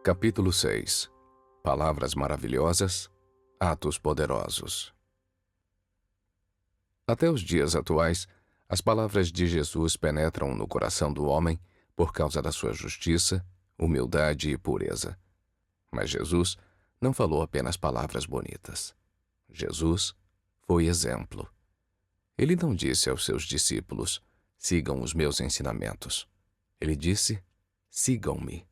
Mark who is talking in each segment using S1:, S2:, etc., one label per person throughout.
S1: Capítulo 6. Palavras maravilhosas, atos poderosos. Até os dias atuais, as palavras de Jesus penetram no coração do homem por causa da sua justiça, humildade e pureza. Mas Jesus não falou apenas palavras bonitas. Jesus foi exemplo. Ele não disse aos seus discípulos: sigam os meus ensinamentos. Ele disse: sigam-me.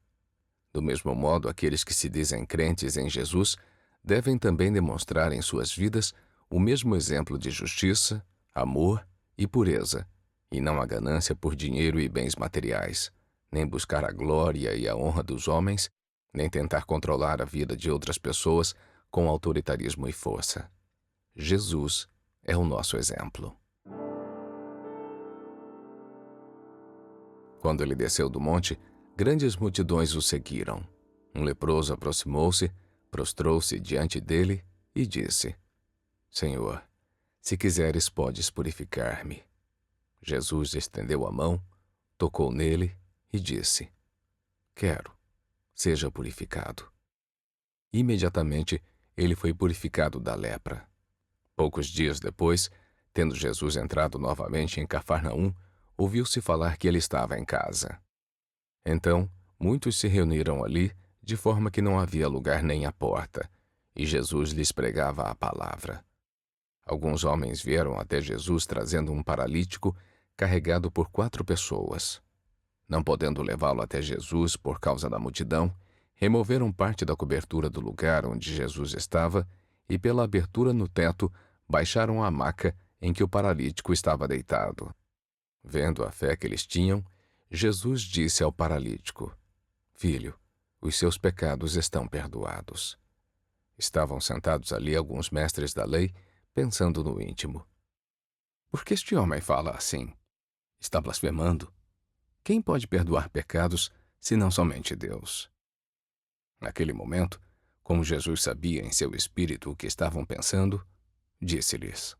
S1: Do mesmo modo, aqueles que se dizem crentes em Jesus devem também demonstrar em suas vidas o mesmo exemplo de justiça, amor e pureza, e não a ganância por dinheiro e bens materiais, nem buscar a glória e a honra dos homens, nem tentar controlar a vida de outras pessoas com autoritarismo e força. Jesus é o nosso exemplo. Quando ele desceu do monte, grandes multidões o seguiram. Um leproso aproximou-se, prostrou-se diante dele e disse: Senhor, se quiseres, podes purificar-me. Jesus estendeu a mão, tocou nele e disse: Quero, seja purificado. Imediatamente, ele foi purificado da lepra. Poucos dias depois, tendo Jesus entrado novamente em Cafarnaum, ouviu-se falar que ele estava em casa. Então, muitos se reuniram ali, de forma que não havia lugar nem à porta, e Jesus lhes pregava a palavra. Alguns homens vieram até Jesus trazendo um paralítico carregado por 4 pessoas. Não podendo levá-lo até Jesus por causa da multidão, removeram parte da cobertura do lugar onde Jesus estava e, pela abertura no teto, baixaram a maca em que o paralítico estava deitado. Vendo a fé que eles tinham, Jesus disse ao paralítico: Filho, os seus pecados estão perdoados. Estavam sentados ali alguns mestres da lei, pensando no íntimo: por que este homem fala assim? Está blasfemando? Quem pode perdoar pecados, senão somente Deus? Naquele momento, como Jesus sabia em seu espírito o que estavam pensando, disse-lhes: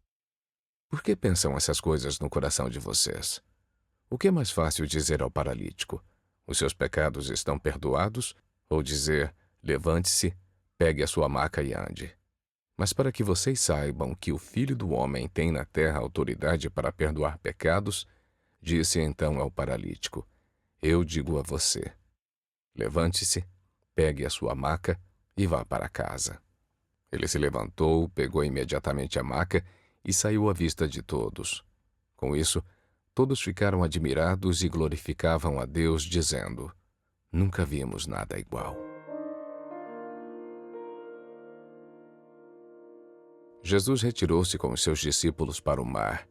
S1: Por que pensam essas coisas no coração de vocês? O que é mais fácil dizer ao paralítico: os seus pecados estão perdoados, ou dizer: levante-se, pegue a sua maca e ande? Mas para que vocês saibam que o Filho do Homem tem na terra autoridade para perdoar pecados, disse então ao paralítico: eu digo a você, levante-se, pegue a sua maca e vá para casa. Ele se levantou, pegou imediatamente a maca e saiu à vista de todos. Com isso, todos ficaram admirados e glorificavam a Deus, dizendo: nunca vimos nada igual. Jesus retirou-se com os seus discípulos para o mar,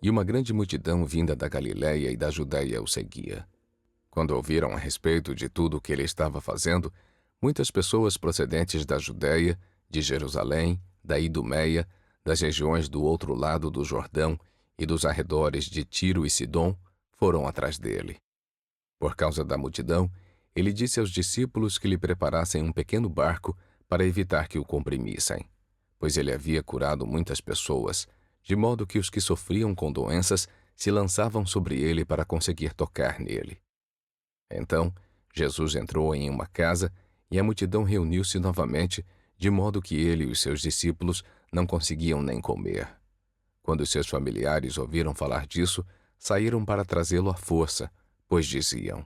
S1: e uma grande multidão vinda da Galiléia e da Judéia o seguia. Quando ouviram a respeito de tudo o que ele estava fazendo, muitas pessoas procedentes da Judéia, de Jerusalém, da Idumeia, das regiões do outro lado do Jordão e dos arredores de Tiro e Sidom foram atrás dele. Por causa da multidão, ele disse aos discípulos que lhe preparassem um pequeno barco para evitar que o comprimissem, pois ele havia curado muitas pessoas, de modo que os que sofriam com doenças se lançavam sobre ele para conseguir tocar nele. Então, Jesus entrou em uma casa e a multidão reuniu-se novamente, de modo que ele e os seus discípulos não conseguiam nem comer. Quando seus familiares ouviram falar disso, saíram para trazê-lo à força, pois diziam: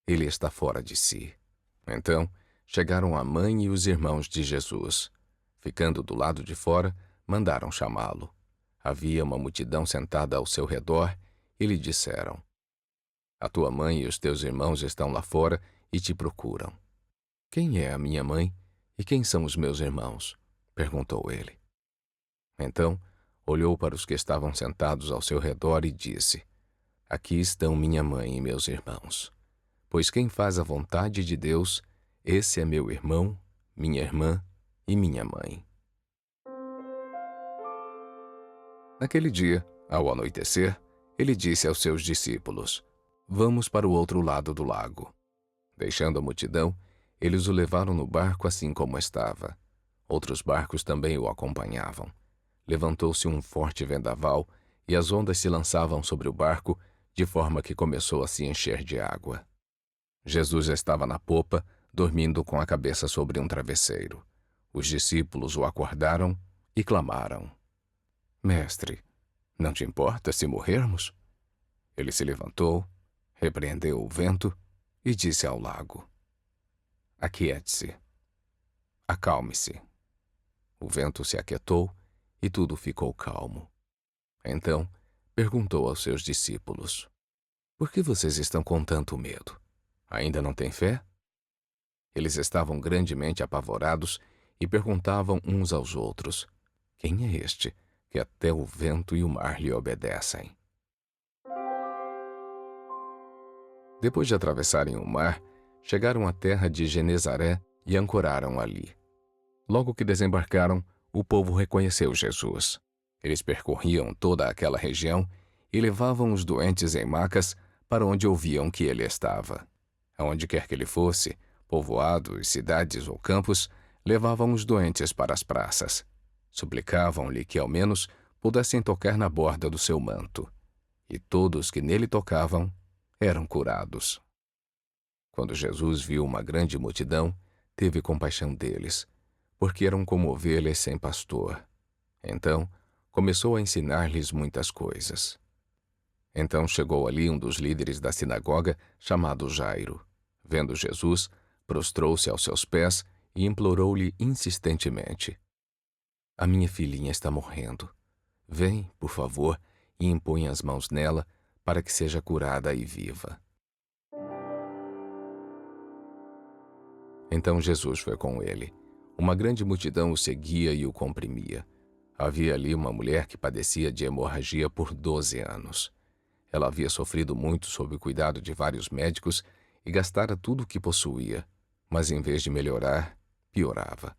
S1: ele está fora de si. Então, chegaram a mãe e os irmãos de Jesus. Ficando do lado de fora, mandaram chamá-lo. Havia uma multidão sentada ao seu redor e lhe disseram: a tua mãe e os teus irmãos estão lá fora e te procuram. Quem é a minha mãe e quem são os meus irmãos? Perguntou ele. Então, olhou para os que estavam sentados ao seu redor e disse: aqui estão minha mãe e meus irmãos. Pois quem faz a vontade de Deus, esse é meu irmão, minha irmã e minha mãe. Naquele dia, ao anoitecer, ele disse aos seus discípulos: vamos para o outro lado do lago. Deixando a multidão, eles o levaram no barco assim como estava. Outros barcos também o acompanhavam. Levantou-se um forte vendaval e as ondas se lançavam sobre o barco, de forma que começou a se encher de água. Jesus estava na popa, dormindo com a cabeça sobre um travesseiro. Os discípulos o acordaram e clamaram: Mestre, não te importa se morrermos? Ele se levantou, repreendeu o vento e disse ao lago: Aquiete-se, acalme-se. O vento se aquietou e tudo ficou calmo. Então, perguntou aos seus discípulos: Por que vocês estão com tanto medo? Ainda não têm fé? Eles estavam grandemente apavorados e perguntavam uns aos outros: Quem é este que até o vento e o mar lhe obedecem? Depois de atravessarem o mar, chegaram à terra de Genezaré e ancoraram ali. Logo que desembarcaram, o povo reconheceu Jesus. Eles percorriam toda aquela região e levavam os doentes em macas para onde ouviam que ele estava. Aonde quer que ele fosse, povoados, cidades ou campos, levavam os doentes para as praças. Suplicavam-lhe que ao menos pudessem tocar na borda do seu manto. E todos que nele tocavam eram curados. Quando Jesus viu uma grande multidão, teve compaixão deles, porque eram como ovelhas sem pastor. Então, começou a ensinar-lhes muitas coisas. Então chegou ali um dos líderes da sinagoga, chamado Jairo. Vendo Jesus, prostrou-se aos seus pés e implorou-lhe insistentemente: A minha filhinha está morrendo. Vem, por favor, e impõe as mãos nela, para que seja curada e viva. Então Jesus foi com ele. Uma grande multidão o seguia e o comprimia. Havia ali uma mulher que padecia de hemorragia por 12 anos. Ela havia sofrido muito sob o cuidado de vários médicos e gastara tudo o que possuía, mas em vez de melhorar, piorava.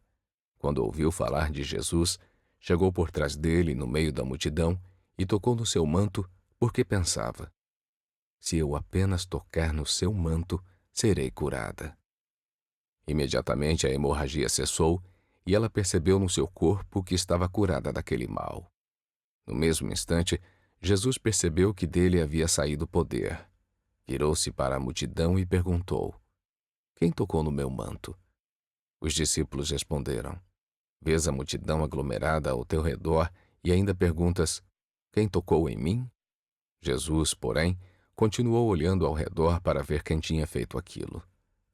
S1: Quando ouviu falar de Jesus, chegou por trás dele, no meio da multidão, e tocou no seu manto, porque pensava: Se eu apenas tocar no seu manto, serei curada. Imediatamente a hemorragia cessou e ela percebeu no seu corpo que estava curada daquele mal. No mesmo instante, Jesus percebeu que dele havia saído poder. Virou-se para a multidão e perguntou: Quem tocou no meu manto? Os discípulos responderam: Vês a multidão aglomerada ao teu redor e ainda perguntas: Quem tocou em mim? Jesus, porém, continuou olhando ao redor para ver quem tinha feito aquilo.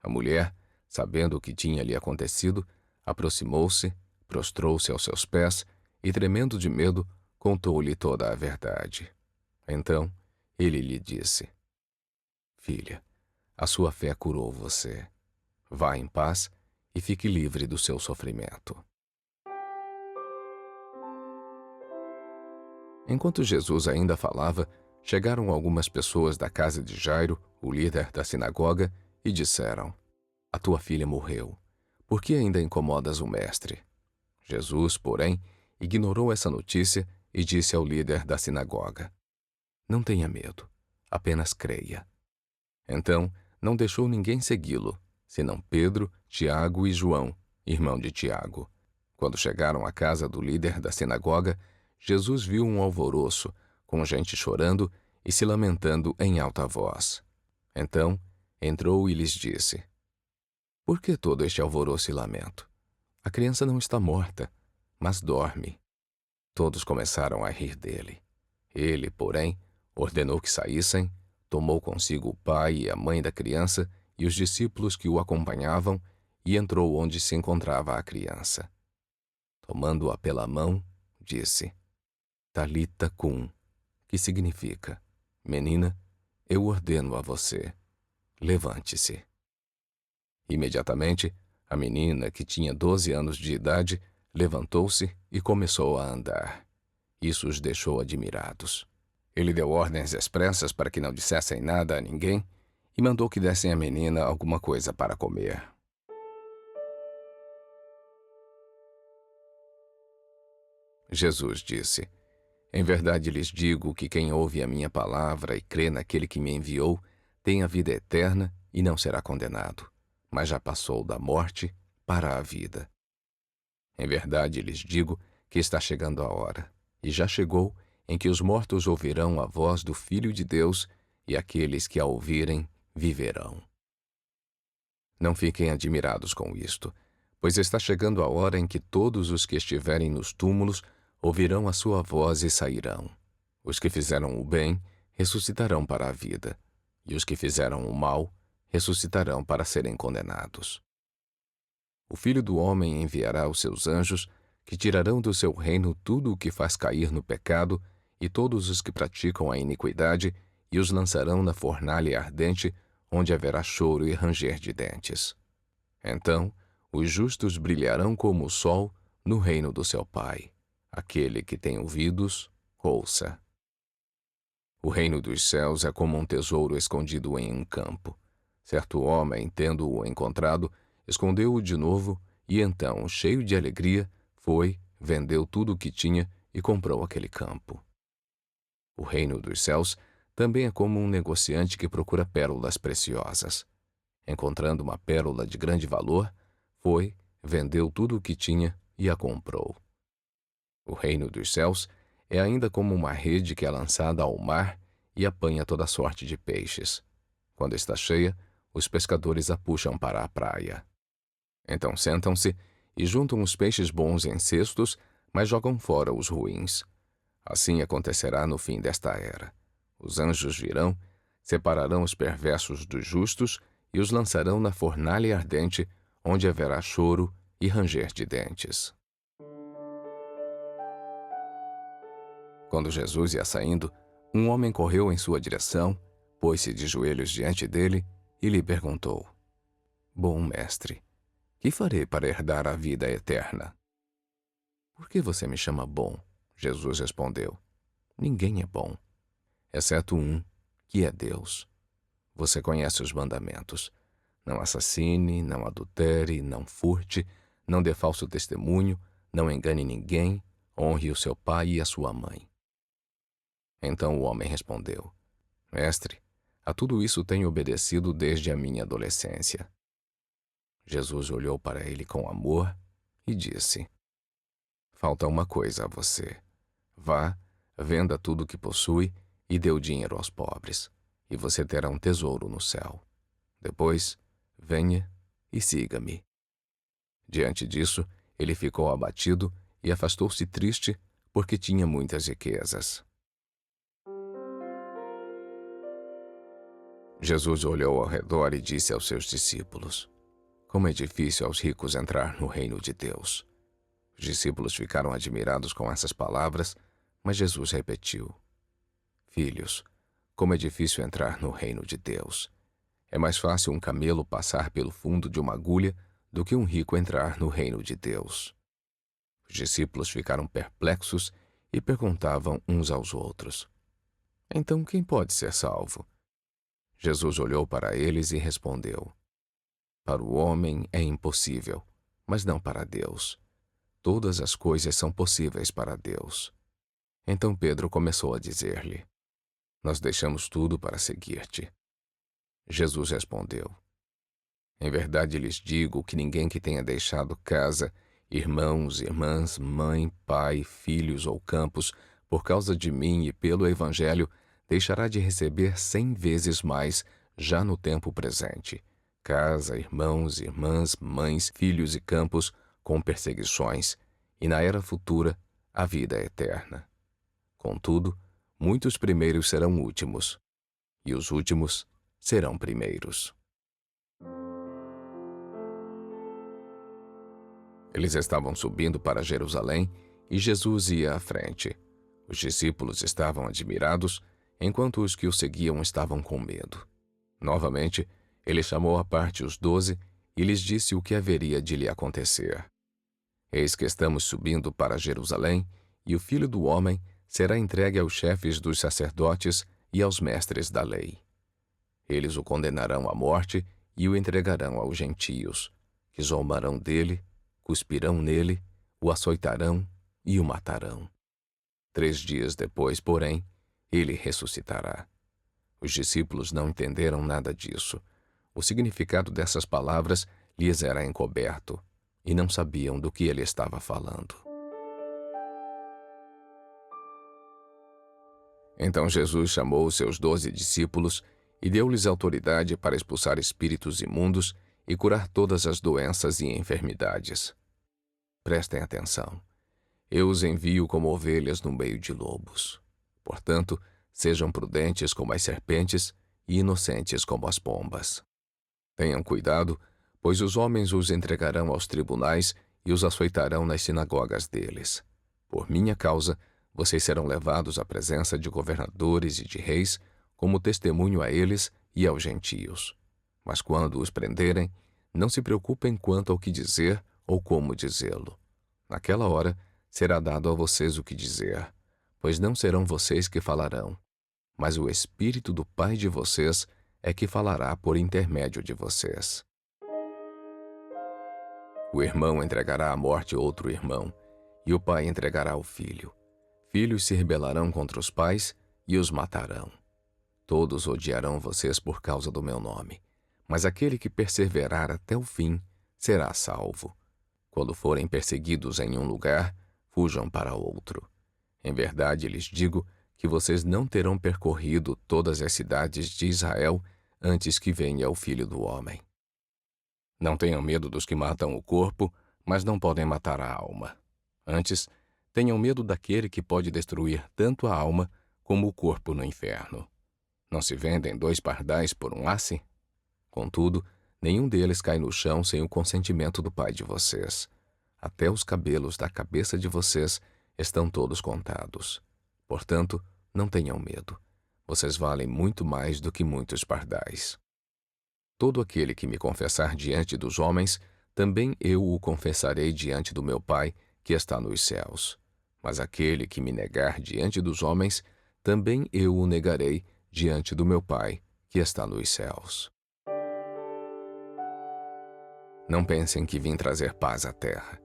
S1: A mulher, sabendo o que tinha lhe acontecido, aproximou-se, prostrou-se aos seus pés e, tremendo de medo, contou-lhe toda a verdade. Então, ele lhe disse: Filha, a sua fé curou você. Vá em paz e fique livre do seu sofrimento. Enquanto Jesus ainda falava, chegaram algumas pessoas da casa de Jairo, o líder da sinagoga, e disseram: A tua filha morreu. Por que ainda incomodas o mestre? Jesus, porém, ignorou essa notícia e disse ao líder da sinagoga: Não tenha medo, apenas creia. Então, não deixou ninguém segui-lo, senão Pedro, Tiago e João, irmão de Tiago. Quando chegaram à casa do líder da sinagoga, Jesus viu um alvoroço, com gente chorando e se lamentando em alta voz. Então, entrou e lhes disse: Por que todo este alvoroço e lamento? A criança não está morta, mas dorme. Todos começaram a rir dele. Ele, porém, ordenou que saíssem, tomou consigo o pai e a mãe da criança e os discípulos que o acompanhavam e entrou onde se encontrava a criança. Tomando-a pela mão, disse: Talita cum, que significa: Menina, eu ordeno a você, levante-se. Imediatamente, a menina, que tinha 12 anos de idade, levantou-se e começou a andar. Isso os deixou admirados. Ele deu ordens expressas para que não dissessem nada a ninguém e mandou que dessem à menina alguma coisa para comer. Jesus disse: Em verdade lhes digo que quem ouve a minha palavra e crê naquele que me enviou tem a vida eterna e não será condenado, mas já passou da morte para a vida. Em verdade lhes digo que está chegando a hora, e já chegou, em que os mortos ouvirão a voz do Filho de Deus, e aqueles que a ouvirem viverão. Não fiquem admirados com isto, pois está chegando a hora em que todos os que estiverem nos túmulos ouvirão a sua voz e sairão. Os que fizeram o bem ressuscitarão para a vida, e os que fizeram o mal ressuscitarão para serem condenados. O Filho do Homem enviará os seus anjos, que tirarão do seu reino tudo o que faz cair no pecado e todos os que praticam a iniquidade, e os lançarão na fornalha ardente, onde haverá choro e ranger de dentes. Então, os justos brilharão como o sol no reino do seu Pai. Aquele que tem ouvidos, ouça. O reino dos céus é como um tesouro escondido em um campo. Certo homem, tendo-o encontrado, escondeu-o de novo e então, cheio de alegria, foi, vendeu tudo o que tinha e comprou aquele campo. O reino dos céus também é como um negociante que procura pérolas preciosas. Encontrando uma pérola de grande valor, foi, vendeu tudo o que tinha e a comprou. O reino dos céus é ainda como uma rede que é lançada ao mar e apanha toda sorte de peixes. Quando está cheia, os pescadores a puxam para a praia. Então sentam-se e juntam os peixes bons em cestos, mas jogam fora os ruins. Assim acontecerá no fim desta era. Os anjos virão, separarão os perversos dos justos e os lançarão na fornalha ardente, onde haverá choro e ranger de dentes. Quando Jesus ia saindo, um homem correu em sua direção, pôs-se de joelhos diante dele e lhe perguntou: Bom mestre, que farei para herdar a vida eterna? Por que você me chama bom? Jesus respondeu: Ninguém é bom, exceto um, que é Deus. Você conhece os mandamentos: não assassine, não adultere, não furte, não dê falso testemunho, não engane ninguém, honre o seu pai e a sua mãe. Então o homem respondeu: Mestre, a tudo isso tenho obedecido desde a minha adolescência. Jesus olhou para ele com amor e disse: Falta uma coisa a você. Vá, venda tudo o que possui e dê o dinheiro aos pobres, e você terá um tesouro no céu. Depois, venha e siga-me. Diante disso, ele ficou abatido e afastou-se triste, porque tinha muitas riquezas. Jesus olhou ao redor e disse aos seus discípulos: Como é difícil aos ricos entrar no reino de Deus. Os discípulos ficaram admirados com essas palavras, mas Jesus repetiu: Filhos, como é difícil entrar no reino de Deus. É mais fácil um camelo passar pelo fundo de uma agulha do que um rico entrar no reino de Deus. Os discípulos ficaram perplexos e perguntavam uns aos outros: Então quem pode ser salvo? Jesus olhou para eles e respondeu: Para o homem é impossível, mas não para Deus. Todas as coisas são possíveis para Deus. Então Pedro começou a dizer-lhe: Nós deixamos tudo para seguir-te. Jesus respondeu: Em verdade lhes digo que ninguém que tenha deixado casa, irmãos, irmãs, mãe, pai, filhos ou campos, por causa de mim e pelo Evangelho, deixará de receber 100 vezes mais já no tempo presente. Casa, irmãos, irmãs, mães, filhos e campos, com perseguições, e na era futura, a vida eterna. Contudo, muitos primeiros serão últimos, e os últimos serão primeiros. Eles estavam subindo para Jerusalém e Jesus ia à frente. Os discípulos estavam admirados, enquanto os que o seguiam estavam com medo. Novamente, ele chamou à parte os 12 e lhes disse o que haveria de lhe acontecer. Eis que estamos subindo para Jerusalém, e o Filho do Homem será entregue aos chefes dos sacerdotes e aos mestres da lei. Eles o condenarão à morte e o entregarão aos gentios, que zombarão dele, cuspirão nele, o açoitarão e o matarão. 3 dias depois, porém, ele ressuscitará. Os discípulos não entenderam nada disso. O significado dessas palavras lhes era encoberto, e não sabiam do que ele estava falando. Então Jesus chamou os seus 12 discípulos e deu-lhes autoridade para expulsar espíritos imundos e curar todas as doenças e enfermidades. Prestem atenção. Eu os envio como ovelhas no meio de lobos. Portanto, sejam prudentes como as serpentes e inocentes como as pombas. Tenham cuidado, pois os homens os entregarão aos tribunais e os açoitarão nas sinagogas deles. Por minha causa, vocês serão levados à presença de governadores e de reis, como testemunho a eles e aos gentios. Mas quando os prenderem, não se preocupem quanto ao que dizer ou como dizê-lo. Naquela hora, será dado a vocês o que dizer, pois não serão vocês que falarão, mas o Espírito do Pai de vocês é que falará por intermédio de vocês. O irmão entregará à morte outro irmão, e o pai entregará o filho. Filhos se rebelarão contra os pais e os matarão. Todos odiarão vocês por causa do meu nome, mas aquele que perseverar até o fim será salvo. Quando forem perseguidos em um lugar, fujam para outro. Em verdade lhes digo que vocês não terão percorrido todas as cidades de Israel antes que venha o Filho do Homem. Não tenham medo dos que matam o corpo, mas não podem matar a alma. Antes, tenham medo daquele que pode destruir tanto a alma como o corpo no inferno. Não se vendem 2 pardais por um asse? Contudo, nenhum deles cai no chão sem o consentimento do Pai de vocês. Até os cabelos da cabeça de vocês estão todos contados. Portanto, não tenham medo. Vocês valem muito mais do que muitos pardais. Todo aquele que me confessar diante dos homens, também eu o confessarei diante do meu Pai, que está nos céus. Mas aquele que me negar diante dos homens, também eu o negarei diante do meu Pai, que está nos céus. Não pensem que vim trazer paz à terra.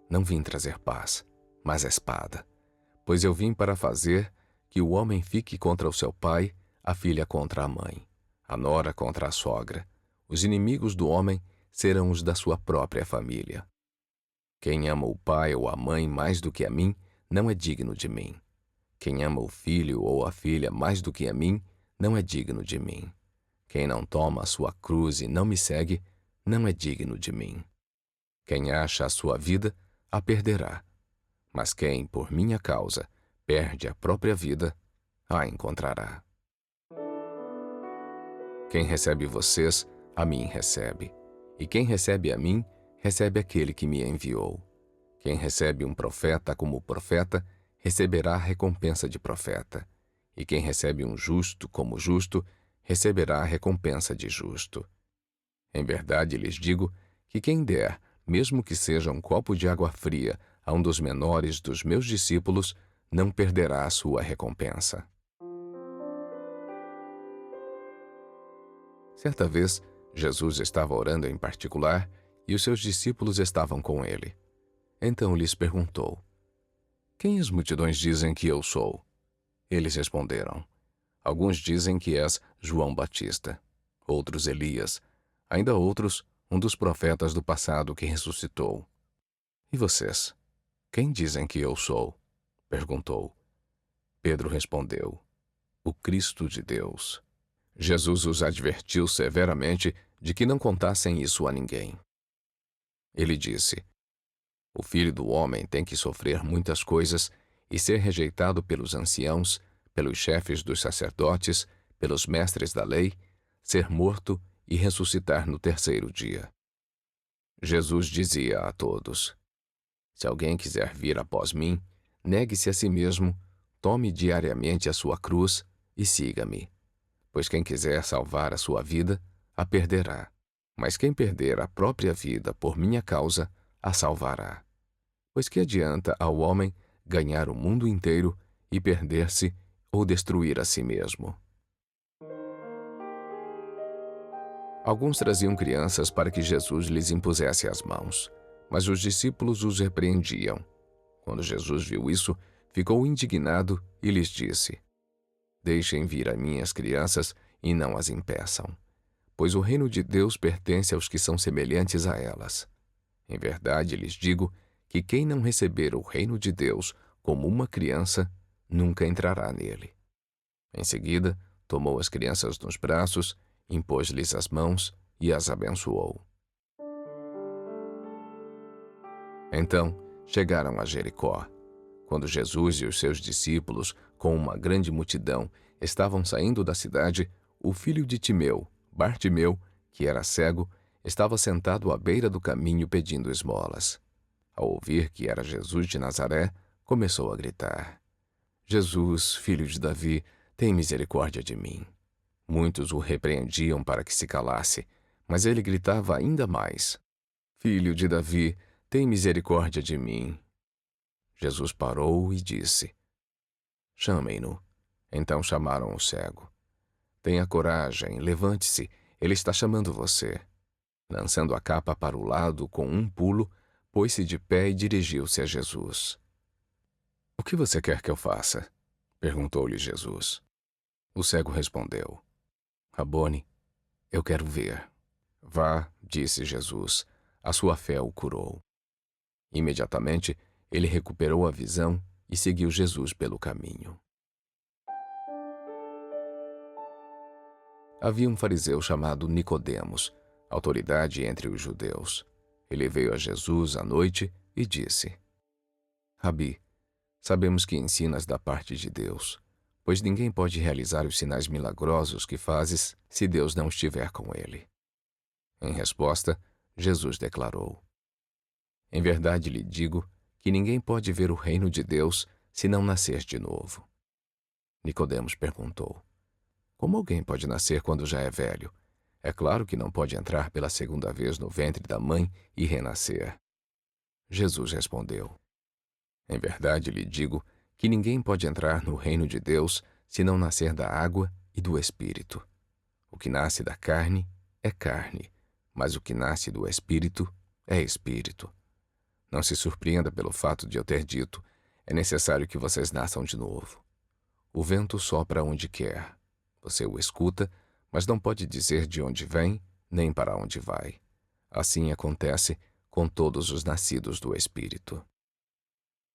S1: Não vim trazer paz, mas espada. Pois eu vim para fazer que o homem fique contra o seu pai, a filha contra a mãe, a nora contra a sogra. Os inimigos do homem serão os da sua própria família. Quem ama o pai ou a mãe mais do que a mim, não é digno de mim. Quem ama o filho ou a filha mais do que a mim, não é digno de mim. Quem não toma a sua cruz e não me segue, não é digno de mim. Quem acha a sua vida, a perderá. Mas quem, por minha causa, perde a própria vida, a encontrará. Quem recebe vocês, a mim recebe. E quem recebe a mim, recebe aquele que me enviou. Quem recebe um profeta como profeta, receberá a recompensa de profeta. E quem recebe um justo como justo, receberá a recompensa de justo. Em verdade lhes digo que quem der, mesmo que seja um copo de água fria, a um dos menores dos meus discípulos, não perderá a sua recompensa. Certa vez, Jesus estava orando em particular e os seus discípulos estavam com ele. Então lhes perguntou: Quem as multidões dizem que eu sou? Eles responderam: Alguns dizem que és João Batista, outros Elias, ainda outros, um dos profetas do passado que ressuscitou. E vocês? Quem dizem que eu sou? Perguntou. Pedro respondeu: O Cristo de Deus. Jesus os advertiu severamente de que não contassem isso a ninguém. Ele disse: O Filho do Homem tem que sofrer muitas coisas e ser rejeitado pelos anciãos, pelos chefes dos sacerdotes, pelos mestres da lei, ser morto e ressuscitar no terceiro dia. Jesus dizia a todos: Se alguém quiser vir após mim, negue-se a si mesmo, tome diariamente a sua cruz e siga-me. Pois quem quiser salvar a sua vida, a perderá. Mas quem perder a própria vida por minha causa, a salvará. Pois que adianta ao homem ganhar o mundo inteiro e perder-se ou destruir a si mesmo? Alguns traziam crianças para que Jesus lhes impusesse as mãos, mas os discípulos os repreendiam. Quando Jesus viu isso, ficou indignado e lhes disse: Deixem vir a mim as crianças e não as impeçam, pois o reino de Deus pertence aos que são semelhantes a elas. Em verdade lhes digo que quem não receber o reino de Deus como uma criança, nunca entrará nele. Em seguida, tomou as crianças nos braços, impôs-lhes as mãos e as abençoou. Então chegaram a Jericó. Quando Jesus e os seus discípulos, com uma grande multidão, estavam saindo da cidade, o filho de Timeu, Bartimeu, que era cego, estava sentado à beira do caminho pedindo esmolas. Ao ouvir que era Jesus de Nazaré, começou a gritar: Jesus, filho de Davi, tem misericórdia de mim. Muitos o repreendiam para que se calasse, mas ele gritava ainda mais: Filho de Davi, tem misericórdia de mim. Jesus parou e disse: Chamem-no. Então chamaram o cego. Tenha coragem, levante-se, ele está chamando você. Lançando a capa para o lado com um pulo, pôs-se de pé e dirigiu-se a Jesus. O que você quer que eu faça? Perguntou-lhe Jesus. O cego respondeu: Rabone, eu quero ver. Vá, disse Jesus, a sua fé o curou. Imediatamente, ele recuperou a visão e seguiu Jesus pelo caminho. Havia um fariseu chamado Nicodemos, autoridade entre os judeus. Ele veio a Jesus à noite e disse: Rabi, sabemos que ensinas da parte de Deus, pois ninguém pode realizar os sinais milagrosos que fazes se Deus não estiver com ele. Em resposta, Jesus declarou: Em verdade lhe digo que ninguém pode ver o reino de Deus se não nascer de novo. Nicodemos perguntou: Como alguém pode nascer quando já é velho? É claro que não pode entrar pela segunda vez no ventre da mãe e renascer. Jesus respondeu: Em verdade lhe digo que ninguém pode entrar no reino de Deus se não nascer da água e do Espírito. O que nasce da carne é carne, mas o que nasce do Espírito é Espírito. Não se surpreenda pelo fato de eu ter dito: é necessário que vocês nasçam de novo. O vento sopra onde quer. Você o escuta, mas não pode dizer de onde vem, nem para onde vai. Assim acontece com todos os nascidos do Espírito.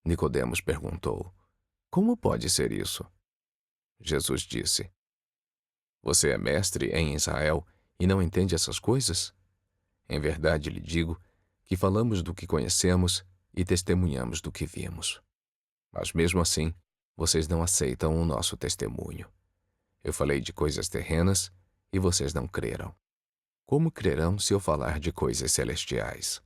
S1: Nicodemos perguntou: Como pode ser isso? Jesus disse: Você é mestre em Israel e não entende essas coisas? Em verdade lhe digo que falamos do que conhecemos e testemunhamos do que vimos. Mas mesmo assim, vocês não aceitam o nosso testemunho. Eu falei de coisas terrenas e vocês não creram. Como crerão se eu falar de coisas celestiais?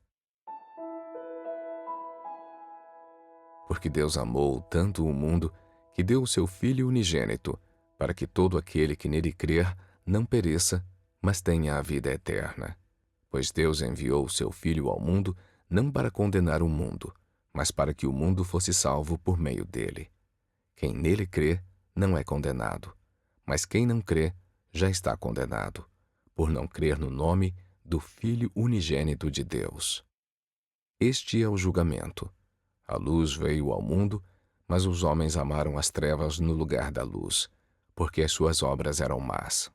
S1: Porque Deus amou tanto o mundo que deu o seu Filho unigênito, para que todo aquele que nele crer não pereça, mas tenha a vida eterna. Pois Deus enviou o seu Filho ao mundo não para condenar o mundo, mas para que o mundo fosse salvo por meio dele. Quem nele crê não é condenado, mas quem não crê já está condenado, por não crer no nome do Filho unigênito de Deus. Este é o julgamento. A luz veio ao mundo, mas os homens amaram as trevas no lugar da luz, porque as suas obras eram más.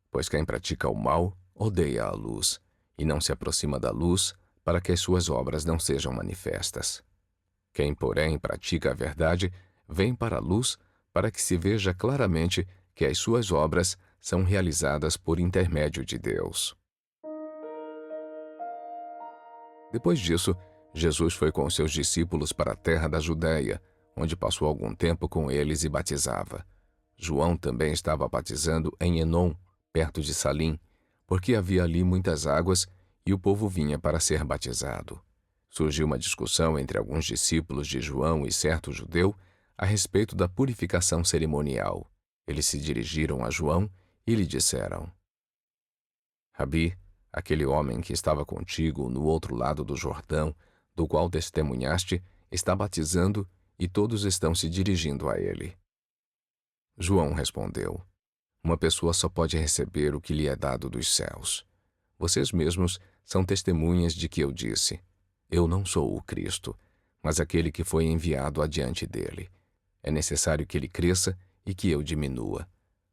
S1: Pois quem pratica o mal odeia a luz, e não se aproxima da luz, para que as suas obras não sejam manifestas. Quem, porém, pratica a verdade, vem para a luz, para que se veja claramente que as suas obras são realizadas por intermédio de Deus. Depois disso, Jesus foi com os seus discípulos para a terra da Judéia, onde passou algum tempo com eles e batizava. João também estava batizando em Enom, perto de Salim, porque havia ali muitas águas e o povo vinha para ser batizado. Surgiu uma discussão entre alguns discípulos de João e certo judeu a respeito da purificação cerimonial. Eles se dirigiram a João e lhe disseram: Rabi, aquele homem que estava contigo no outro lado do Jordão, do qual testemunhaste, está batizando e todos estão se dirigindo a ele. João respondeu: Uma pessoa só pode receber o que lhe é dado dos céus. Vocês mesmos são testemunhas de que eu disse: Eu não sou o Cristo, mas aquele que foi enviado adiante dele. É necessário que ele cresça e que eu diminua.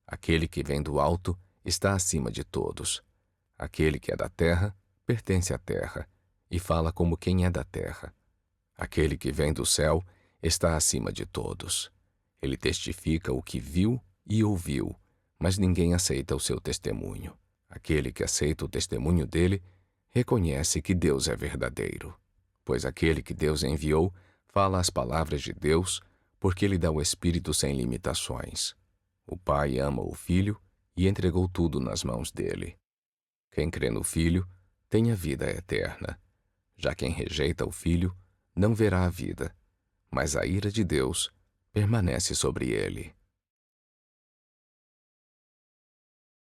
S1: Aquele que vem do alto está acima de todos. Aquele que é da terra pertence à terra e fala como quem é da terra. Aquele que vem do céu está acima de todos. Ele testifica o que viu e ouviu, mas ninguém aceita o seu testemunho. Aquele que aceita o testemunho dele reconhece que Deus é verdadeiro. pois aquele que Deus enviou fala as palavras de Deus, porque ele dá o Espírito sem limitações. O Pai ama o Filho e entregou tudo nas mãos dele. Quem crê no Filho tem a vida eterna. Já quem rejeita o Filho não verá a vida, mas a ira de Deus permanece sobre ele.